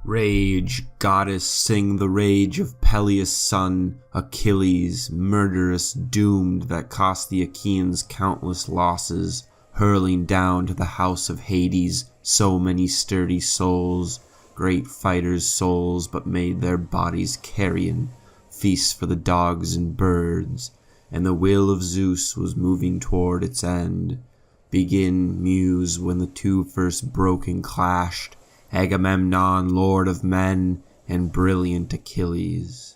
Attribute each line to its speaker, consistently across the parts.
Speaker 1: Rage, goddess, sing the rage of Peleus' son, Achilles, murderous, doomed, that cost the Achaeans countless losses, hurling down to the house of Hades so many sturdy souls, great fighters' souls, but made their bodies carrion, feasts for the dogs and birds, and the will of Zeus was moving toward its end. Begin, muse, when the two first broke and clashed, Agamemnon, lord of men, and brilliant Achilles.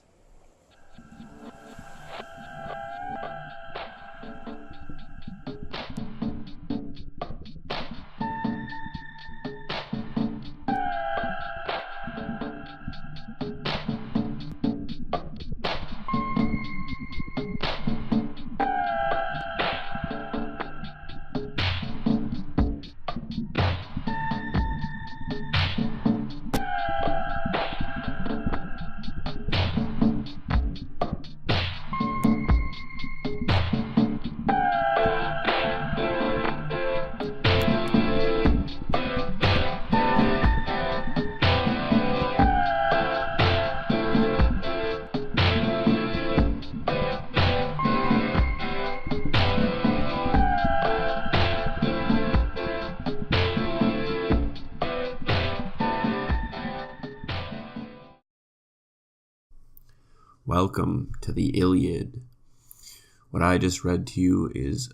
Speaker 1: Welcome to the Iliad. What I just read to you is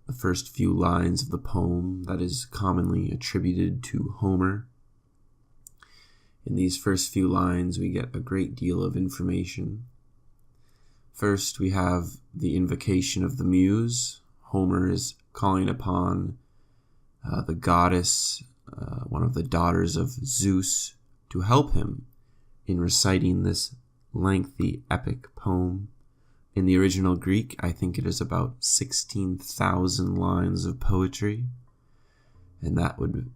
Speaker 1: the first few lines of the poem that is commonly attributed to Homer. In these first few lines, we get a great deal of information. First, we have the invocation of the muse. Homer is calling upon the goddess, one of the daughters of Zeus, to help him in reciting this lengthy epic poem. In the original Greek, I think it is about 16,000 lines of poetry, and that would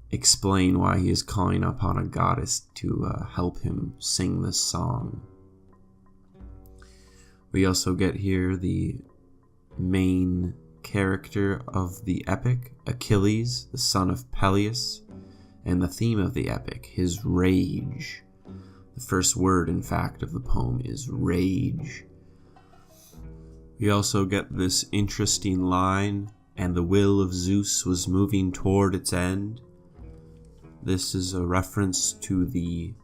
Speaker 1: explain why he is calling upon a goddess to help him sing this song. We also get here the main character of the epic, Achilles, the son of Peleus, and the theme of the epic, his rage. The first word, in fact, of the poem is rage. We also get this interesting line, and the will of Zeus was moving toward its end. This is a reference to the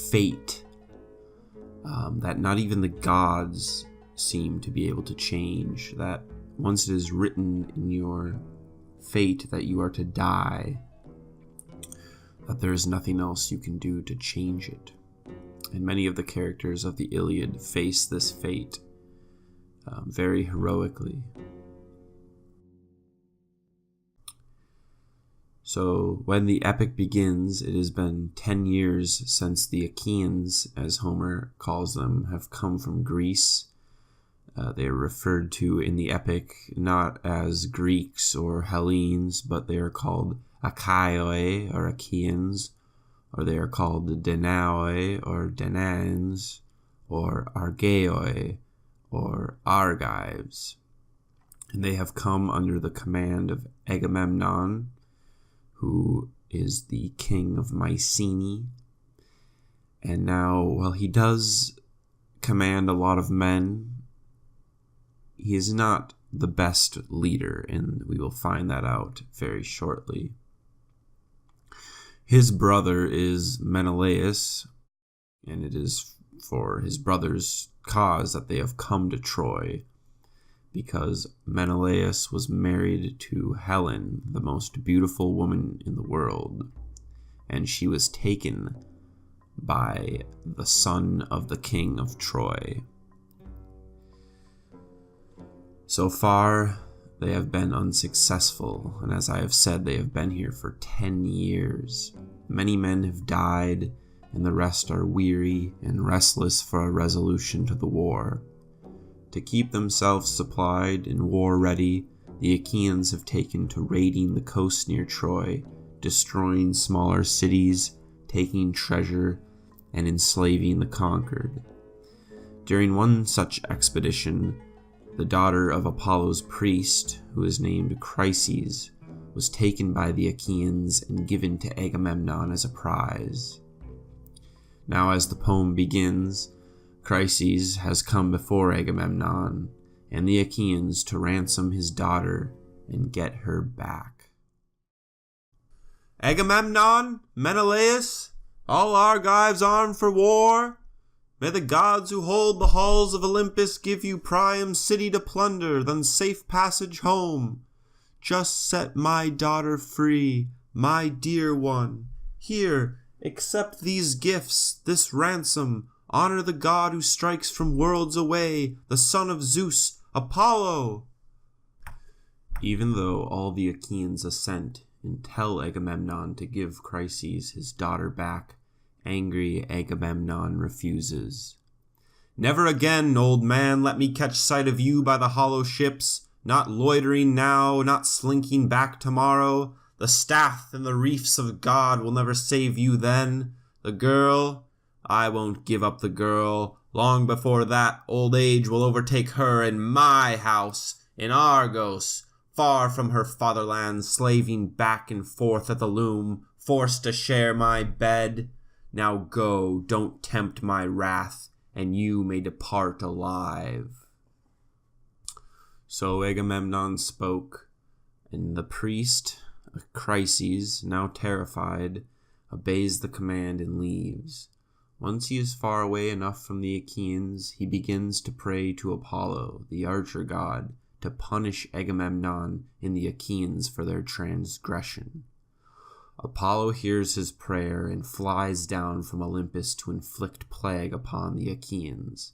Speaker 1: fate that not even the gods seem to be able to change, that once it is written in your fate that you are to die, that there is nothing else you can do to change it. And many of the characters of the Iliad face this fate very heroically. So when the epic begins, it has been 10 years since the Achaeans, as Homer calls them, have come from Greece. They are referred to in the epic not as Greeks or Hellenes, but they are called Achaioi, or Achaeans, or they are called Danaoi, or Danaans, or Argeioi, or Argives. And they have come under the command of Agamemnon, who is the king of Mycenae. And now, while he does command a lot of men, he is not the best leader, and we will find that out very shortly. His brother is Menelaus, and it is for his brother's cause that they have come to Troy, because Menelaus was married to Helen, the most beautiful woman in the world, and she was taken by the son of the king of Troy. So far, they have been unsuccessful, and as I have said, they have been here for 10 years. Many men have died, and the rest are weary and restless for a resolution to the war. To keep themselves supplied and war-ready, the Achaeans have taken to raiding the coast near Troy, destroying smaller cities, taking treasure, and enslaving the conquered. During one such expedition, the daughter of Apollo's priest, who is named Chryses, was taken by the Achaeans and given to Agamemnon as a prize. Now as the poem begins, Chryses has come before Agamemnon and the Achaeans to ransom his daughter and get her back. Agamemnon, Menelaus, all Argives armed for war. May the gods who hold the halls of Olympus give you Priam's city to plunder, then safe passage home. Just set my daughter free, my dear one. Here, accept these gifts, this ransom. Honor the god who strikes from worlds away, the son of Zeus, Apollo. Even though all the Achaeans assent and tell Agamemnon to give Chryses his daughter back, angry Agamemnon refuses. Never again, old man, let me catch sight of you by the hollow ships, not loitering now, not slinking back tomorrow. The staff and the reefs of God will never save you then. The girl, I won't give up the girl. Long before that, old age will overtake her in my house, in Argos, far from her fatherland, slaving back and forth at the loom, forced to share my bed. Now go, don't tempt my wrath, and you may depart alive. So Agamemnon spoke, and the priest, Chryses, now terrified, obeys the command and leaves. Once he is far away enough from the Achaeans, he begins to pray to Apollo, the archer god, to punish Agamemnon and the Achaeans for their transgression. Apollo hears his prayer and flies down from Olympus to inflict plague upon the Achaeans.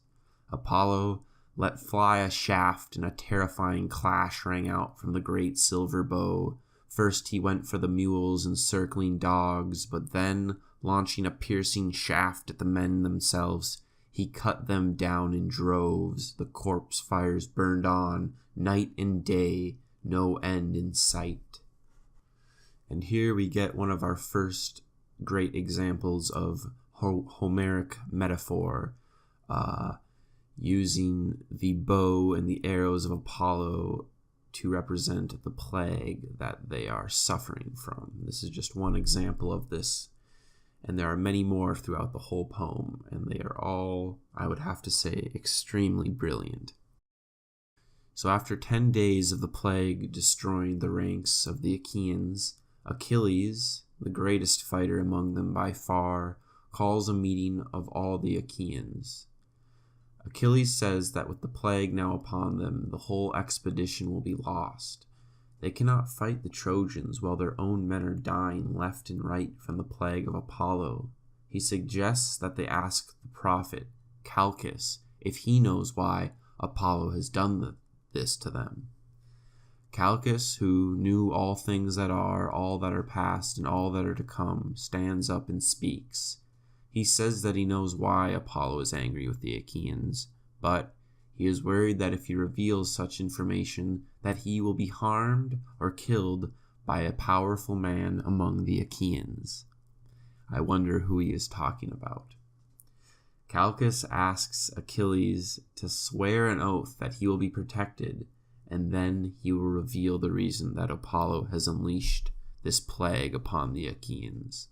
Speaker 1: Apollo let fly a shaft, and a terrifying clash rang out from the great silver bow. First he went for the mules and circling dogs, but then, launching a piercing shaft at the men themselves, he cut them down in droves. The corpse fires burned on, night and day, no end in sight. And here we get one of our first great examples of Homeric metaphor, using the bow and the arrows of Apollo to represent the plague that they are suffering from. This is just one example of this, and there are many more throughout the whole poem, and they are all, I would have to say, extremely brilliant. So after 10 days of the plague destroying the ranks of the Achaeans, Achilles, the greatest fighter among them by far, calls a meeting of all the Achaeans. Achilles says that with the plague now upon them, the whole expedition will be lost. They cannot fight the Trojans while their own men are dying left and right from the plague of Apollo. He suggests that they ask the prophet, Calchas, if he knows why Apollo has done this to them. Calchas, who knew all things that are past, and all that are to come, stands up and speaks. He says that he knows why Apollo is angry with the Achaeans, but he is worried that if he reveals such information, that he will be harmed or killed by a powerful man among the Achaeans. I wonder who he is talking about. Calchas asks Achilles to swear an oath that he will be protected, and then he will reveal the reason that Apollo has unleashed this plague upon the Achaeans.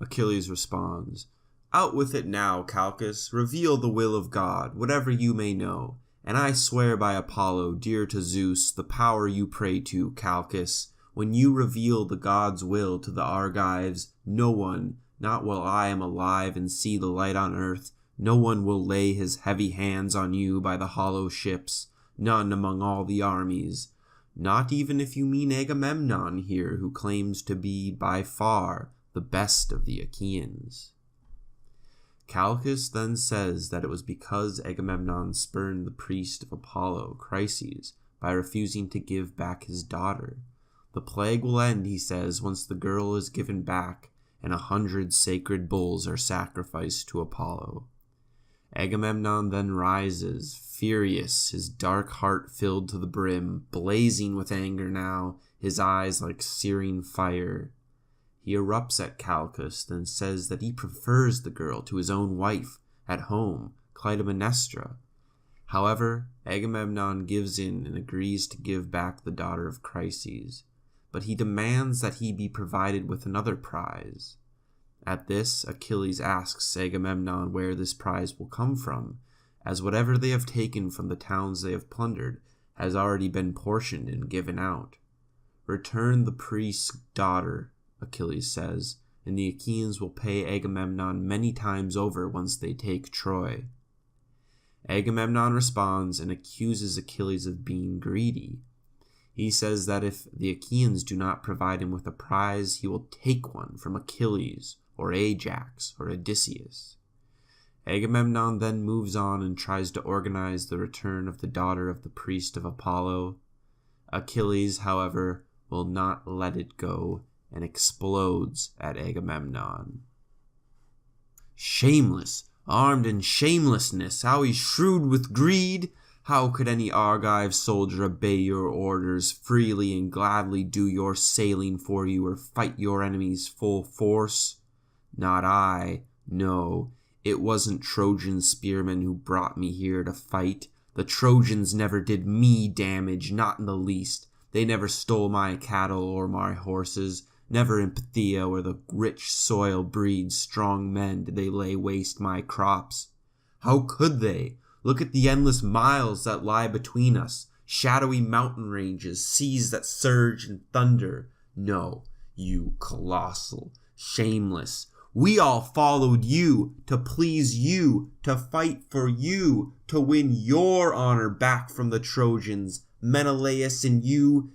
Speaker 1: Achilles responds, "Out with it now, Calchas. Reveal the will of God, whatever you may know. And I swear by Apollo, dear to Zeus, the power you pray to, Calchas, when you reveal the god's will to the Argives, no one, not while I am alive and see the light on earth, no one will lay his heavy hands on you by the hollow ships, none among all the armies. Not even if you mean Agamemnon here, who claims to be by far the best of the Achaeans." Calchas then says that it was because Agamemnon spurned the priest of Apollo, Chryses, by refusing to give back his daughter. The plague will end, he says, once the girl is given back and 100 sacred bulls are sacrificed to Apollo. Agamemnon then rises, furious, his dark heart filled to the brim, blazing with anger now, his eyes like searing fire. He erupts at Calchas, then says that he prefers the girl to his own wife at home, Clytemnestra. However, Agamemnon gives in and agrees to give back the daughter of Chryses, but he demands that he be provided with another prize. At this, Achilles asks Agamemnon where this prize will come from, as whatever they have taken from the towns they have plundered has already been portioned and given out. "Return the priest's daughter," Achilles says, "and the Achaeans will pay Agamemnon many times over once they take Troy." Agamemnon responds and accuses Achilles of being greedy. He says that if the Achaeans do not provide him with a prize, he will take one from Achilles or Ajax or Odysseus. Agamemnon then moves on and tries to organize the return of the daughter of the priest of Apollo. Achilles, however, will not let it go and explodes at Agamemnon. "Shameless, armed in shamelessness, how he's shrewd with greed! How could any Argive soldier obey your orders, freely and gladly do your sailing for you, or fight your enemies full force? Not I, no. It wasn't Trojan spearmen who brought me here to fight. The Trojans never did me damage, not in the least. They never stole my cattle or my horses. Never in Phthia, where the rich soil breeds strong men, did they lay waste my crops. How could they? Look at the endless miles that lie between us, shadowy mountain ranges, seas that surge and thunder. No, you colossal, shameless. We all followed you, to please you, to fight for you, to win your honor back from the Trojans. Menelaus and you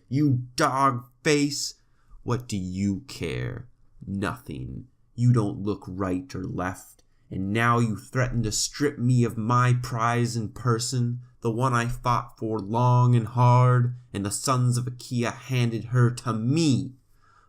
Speaker 1: dog face. What do you care? Nothing. You don't look right or left. And now you threaten to strip me of my prize in person, the one I fought for long and hard, and the sons of Achaea handed her to me.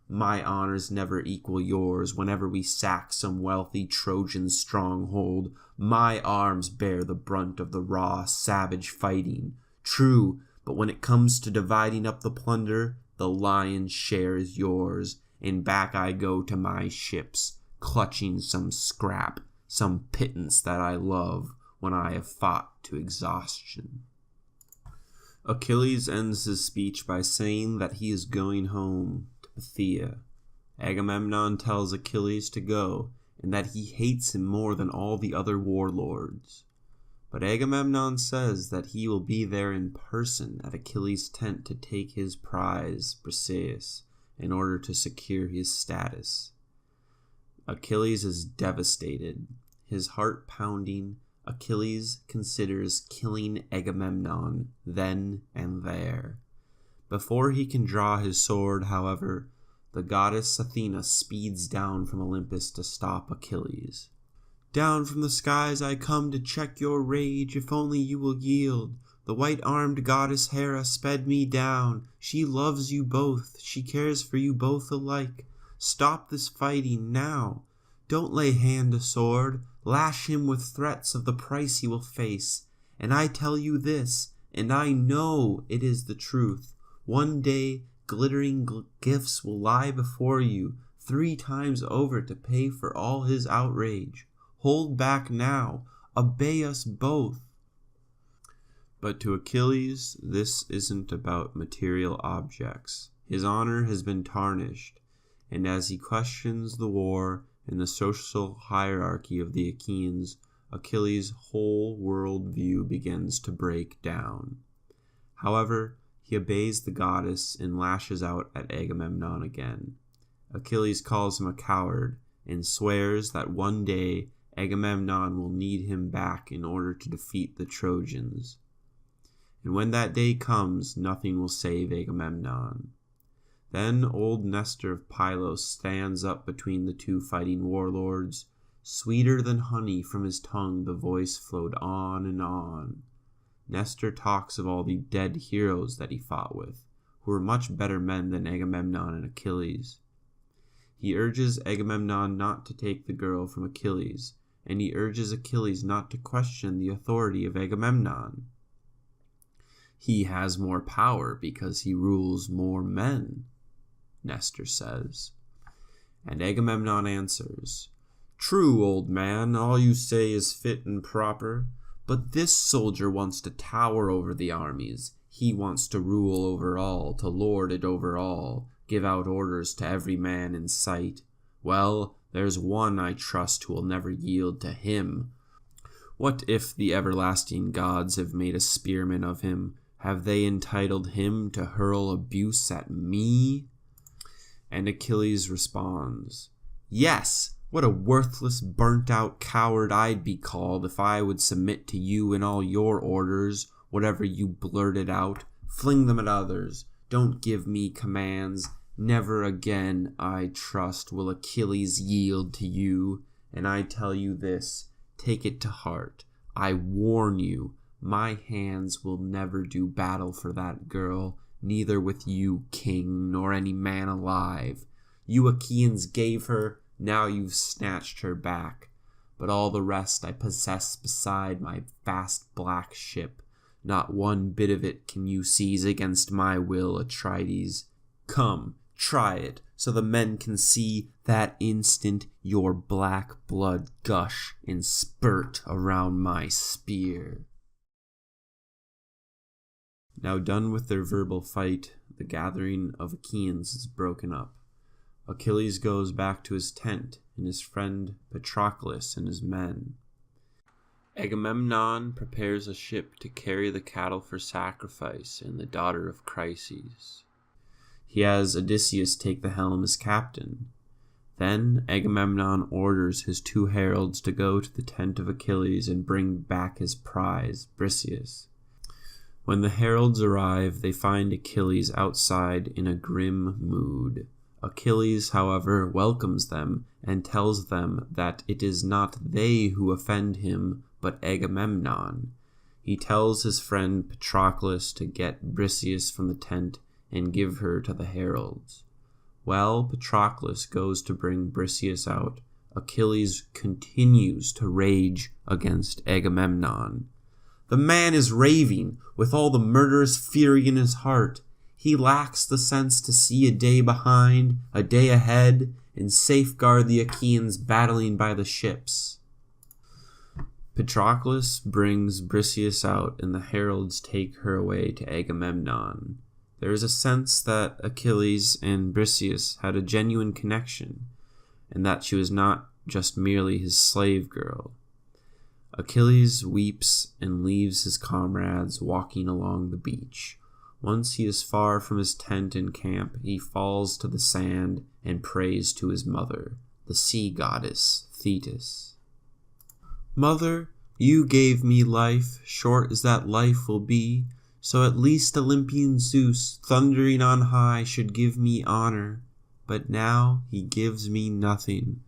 Speaker 1: My honors never equal yours. Whenever we sack some wealthy Trojan stronghold, my arms bear the brunt of the raw, savage fighting. True, but when it comes to dividing up the plunder, the lion's share is yours, and back I go to my ships, clutching some scrap, some pittance that I love, when I have fought to exhaustion." Achilles ends his speech by saying that he is going home to Phthia. Agamemnon tells Achilles to go, and that he hates him more than all the other warlords. But Agamemnon says that he will be there in person at Achilles' tent to take his prize, Briseis, in order to secure his status. Achilles is devastated. His heart pounding, Achilles considers killing Agamemnon then and there. Before he can draw his sword, however, the goddess Athena speeds down from Olympus to stop Achilles. "Down from the skies I come to check your rage, if only you will yield. The white-armed goddess Hera sped me down. She loves you both. She cares for you both alike. Stop this fighting now. Don't lay hand to sword. Lash him with threats of the price he will face. And I tell you this, and I know it is the truth. One day glittering gifts will lie before you, 3 times over to pay for all his outrage. Hold back now. Obey us both." But to Achilles, this isn't about material objects. His honor has been tarnished, and as he questions the war and the social hierarchy of the Achaeans, Achilles' whole world view begins to break down. However, he obeys the goddess and lashes out at Agamemnon again. Achilles calls him a coward and swears that one day Agamemnon will need him back in order to defeat the Trojans. And when that day comes, nothing will save Agamemnon. Then old Nestor of Pylos stands up between the two fighting warlords. Sweeter than honey from his tongue the voice flowed on and on. Nestor talks of all the dead heroes that he fought with, who were much better men than Agamemnon and Achilles. He urges Agamemnon not to take the girl from Achilles, and he urges Achilles not to question the authority of Agamemnon. He has more power because he rules more men, Nestor says. And Agamemnon answers, "True, old man, all you say is fit and proper, but this soldier wants to tower over the armies. He wants to rule over all, to lord it over all, give out orders to every man in sight. Well, There's one I trust who will never yield to him. What if the everlasting gods have made a spearman of him? Have they entitled him to hurl abuse at me?" And Achilles responds, "Yes, what a worthless, burnt-out coward I'd be called if I would submit to you and all your orders. Whatever you blurted out, fling them at others. Don't give me commands. Never again, I trust, will Achilles yield to you. And I tell you this, take it to heart. I warn you, my hands will never do battle for that girl, neither with you, king, nor any man alive. You Achaeans gave her, now you've snatched her back. But all the rest I possess beside my vast black ship. Not one bit of it can you seize against my will, Atrides. Come, try it, so the men can see that instant your black blood gush and spurt around my spear." Now done with their verbal fight, the gathering of Achaeans is broken up. Achilles goes back to his tent, and his friend Patroclus and his men. Agamemnon prepares a ship to carry the cattle for sacrifice and the daughter of Chryses. He has Odysseus take the helm as captain. Then Agamemnon orders his 2 heralds to go to the tent of Achilles and bring back his prize, Briseis. When the heralds arrive, they find Achilles outside in a grim mood. Achilles, however, welcomes them and tells them that it is not they who offend him, but Agamemnon. He tells his friend Patroclus to get Briseis from the tent and give her to the heralds. While Patroclus goes to bring Briseis out, Achilles continues to rage against Agamemnon. The man is raving with all the murderous fury in his heart. He lacks the sense to see a day behind, a day ahead, and safeguard the Achaeans battling by the ships. Patroclus brings Briseis out, and the heralds take her away to Agamemnon. There is a sense that Achilles and Briseis had a genuine connection, and that she was not just merely his slave girl. Achilles weeps and leaves his comrades walking along the beach. Once he is far from his tent and camp, he falls to the sand and prays to his mother, the sea goddess Thetis. "Mother, you gave me life, short as that life will be, so at least Olympian Zeus, thundering on high, should give me honor. But now he gives me nothing.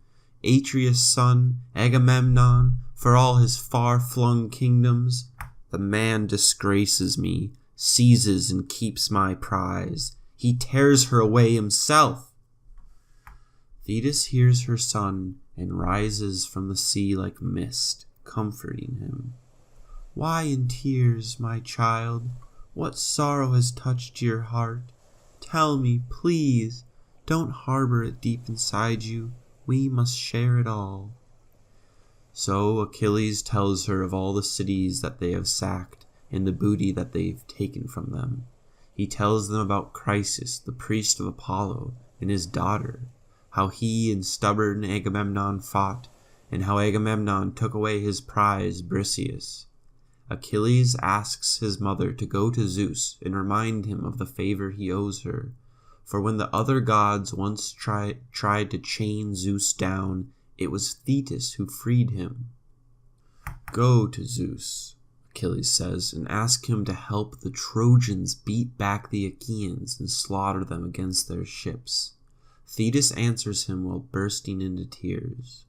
Speaker 1: Atreus' son, Agamemnon, for all his far-flung kingdoms, the man disgraces me, seizes and keeps my prize. He tears her away himself." Thetis hears her son and rises from the sea like mist, comforting him. "Why in tears, my child? What sorrow has touched your heart? Tell me, please. Don't harbor it deep inside you. We must share it all." So Achilles tells her of all the cities that they have sacked and the booty that they've taken from them. He tells them about Chryses, the priest of Apollo, and his daughter, how he and stubborn Agamemnon fought, and how Agamemnon took away his prize, Briseis. Achilles asks his mother to go to Zeus and remind him of the favor he owes her, for when the other gods once tried to chain Zeus down, it was Thetis who freed him. "Go to Zeus," Achilles says, "and ask him to help the Trojans beat back the Achaeans and slaughter them against their ships." Thetis answers him while bursting into tears.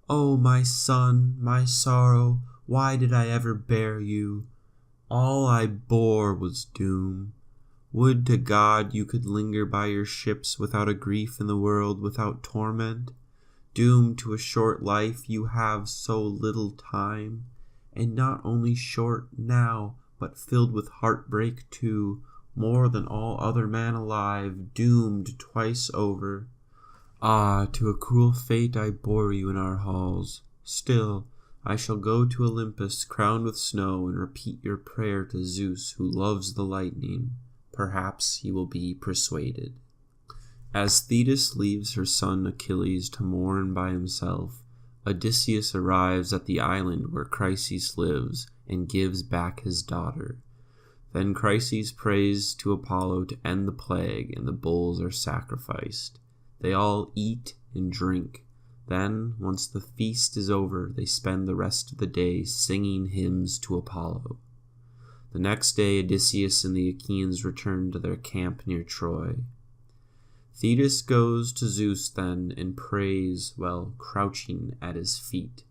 Speaker 1: "Oh, my son, my sorrow, why did I ever bear you? All I bore was doom. Would to God you could linger by your ships without a grief in the world, without torment. Doomed to a short life, you have so little time, and not only short now, but filled with heartbreak too, more than all other man alive, doomed twice over. Ah, to a cruel fate I bore you in our halls. Still, I shall go to Olympus crowned with snow and repeat your prayer to Zeus, who loves the lightning. Perhaps he will be persuaded." As Thetis leaves her son Achilles to mourn by himself, Odysseus arrives at the island where Chryses lives and gives back his daughter. Then Chryses prays to Apollo to end the plague, and the bulls are sacrificed. They all eat and drink. Then, once the feast is over, they spend the rest of the day singing hymns to Apollo. The next day, Odysseus and the Achaeans return to their camp near Troy. Thetis goes to Zeus then and prays while crouching at his feet.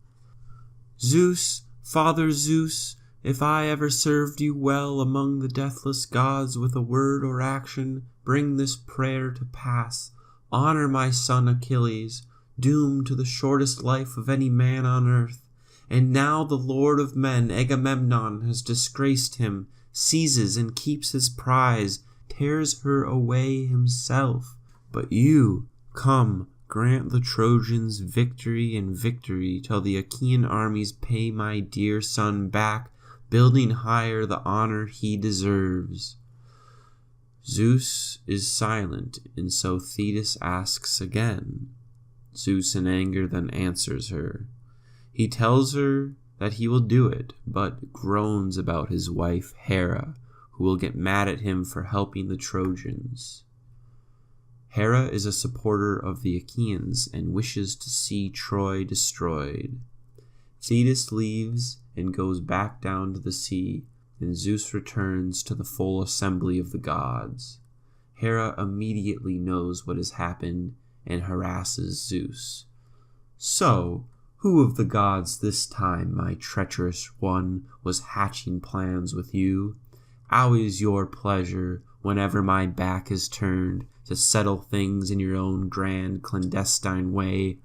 Speaker 1: Zeus, Father Zeus, if I ever served you well among the deathless gods with a word or action, bring this prayer to pass. Honor my son Achilles, doomed to the shortest life of any man on earth. And now the lord of men, Agamemnon, has disgraced him, seizes and keeps his prize, tears her away himself. But you, come, grant the Trojans victory and victory till the Achaean armies pay my dear son back, building higher the honor he deserves. Zeus is silent, and so Thetis asks again. Zeus in anger then answers her. He tells her that he will do it, but groans about his wife Hera, who will get mad at him for helping the Trojans. Hera is a supporter of the Achaeans and wishes to see Troy destroyed. Thetis leaves and goes back down to the sea, and Zeus returns to the full assembly of the gods. Hera immediately knows what has happened and harasses Zeus. So, who of the gods this time, my treacherous one, was hatching plans with you? Always your pleasure, whenever my back is turned, to settle things in your own grand clandestine way.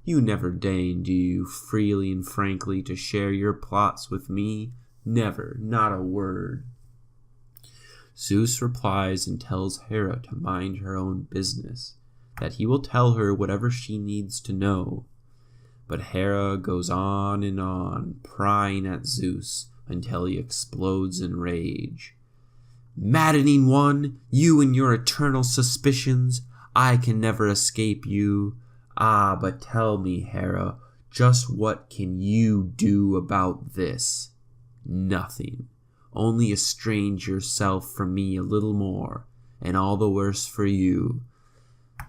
Speaker 1: You never deign, do you, freely and frankly to share your plots with me? Never, not a word. Zeus replies and tells Hera to mind her own business, that he will tell her whatever she needs to know. But Hera goes on, prying at Zeus until he explodes in rage. Maddening one, you and your eternal suspicions, I can never escape you. Ah, but tell me, Hera, just what can you do about this? Nothing. Only estrange yourself from me a little more, and all the worse for you.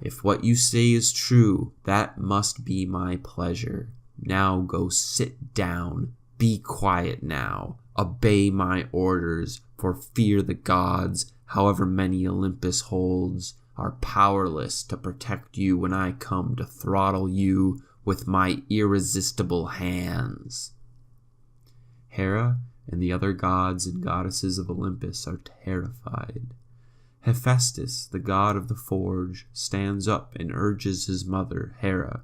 Speaker 1: If what you say is true, that must be my pleasure. Now go sit down. Be quiet now. Obey my orders, for fear the gods, however many Olympus holds, are powerless to protect you when I come to throttle you with my irresistible hands. Hera and the other gods and goddesses of Olympus are terrified. Hephaestus, the god of the forge, stands up and urges his mother, Hera,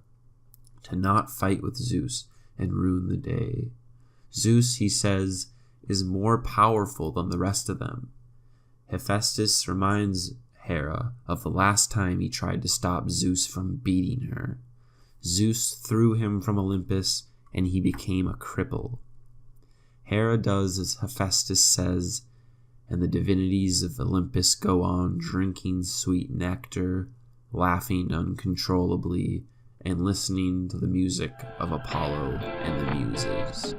Speaker 1: to not fight with Zeus and ruin the day. Zeus, he says, is more powerful than the rest of them. Hephaestus reminds Hera of the last time he tried to stop Zeus from beating her. Zeus threw him from Olympus, and he became a cripple. Hera does as Hephaestus says, and the divinities of Olympus go on drinking sweet nectar, laughing uncontrollably, and listening to the music of Apollo and the Muses.